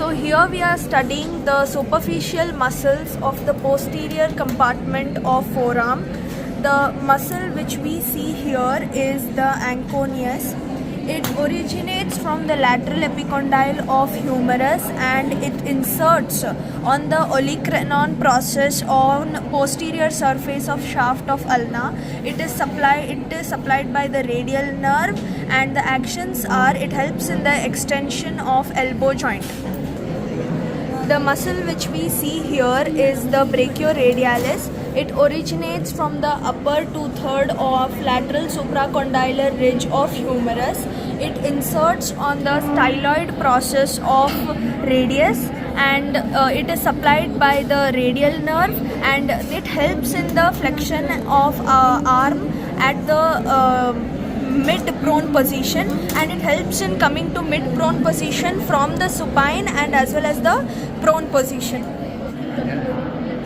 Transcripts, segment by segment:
So here we are studying the superficial muscles of the posterior compartment of forearm. The muscle which we see here is the anconeus. It originates from the lateral epicondyle of humerus and it inserts on the olecranon process on posterior surface of shaft of ulna. It is supplied by the radial nerve, and the actions are it helps in the extension of elbow joint. The muscle which we see here is the brachioradialis. It originates from the upper two-third of lateral supracondylar ridge of humerus. It inserts on the styloid process of radius, and it is supplied by the radial nerve, and it helps in the flexion of arm at the mid-prone position, and it helps in coming to mid-prone position from the supine and as well as the prone position.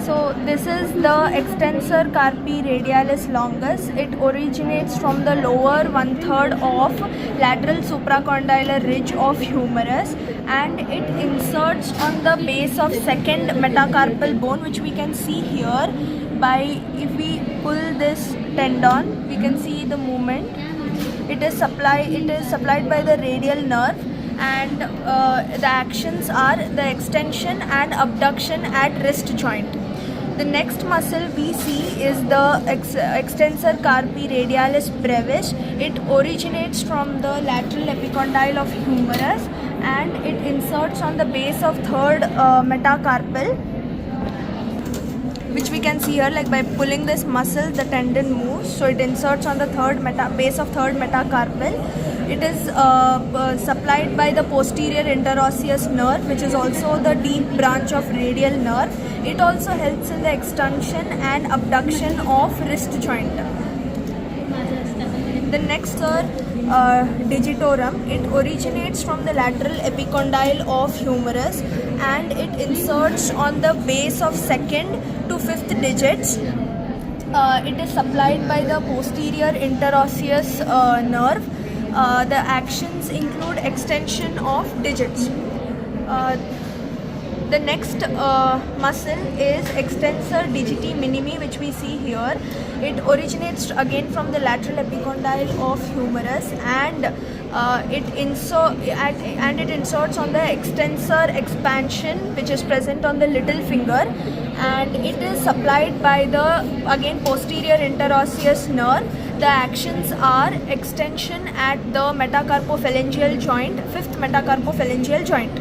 So this is the extensor carpi radialis longus. It originates from the lower one-third of lateral supracondylar ridge of humerus, and it inserts on the base of second metacarpal bone, which we can see here by if we pull this tendon, we can see the movement. It is supplied by the radial nerve, and the actions are the extension and abduction at wrist joint. The next muscle we see is the extensor carpi radialis brevis. It originates from the lateral epicondyle of humerus, and it inserts on the base of third metacarpal, which we can see here, like by pulling this muscle the tendon moves, so it inserts on the base of third metacarpal. It is supplied by the posterior interosseous nerve, which is also the deep branch of radial nerve. It also helps in the extension and abduction of wrist joint. The next are digitorum. It originates from the lateral epicondyle of humerus, and it inserts on the base of second to fifth digits. It is supplied by the posterior interosseous nerve. The actions include extension of digits. The next muscle is extensor digiti minimi, which we see here. It originates again from the lateral epicondyle of humerus, and it inserts on the extensor expansion, which is present on the little finger, and it is supplied by the again posterior interosseous nerve. The actions are extension at the metacarpophalangeal joint, fifth metacarpophalangeal joint.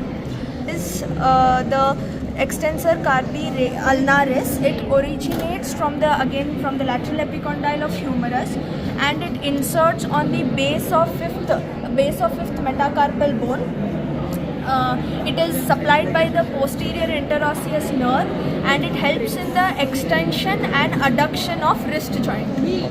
Is the extensor carpi ulnaris. It originates from the lateral epicondyle of humerus, and it inserts on the base of fifth metacarpal bone. It is supplied by the posterior interosseous nerve, and it helps in the extension and adduction of wrist joint.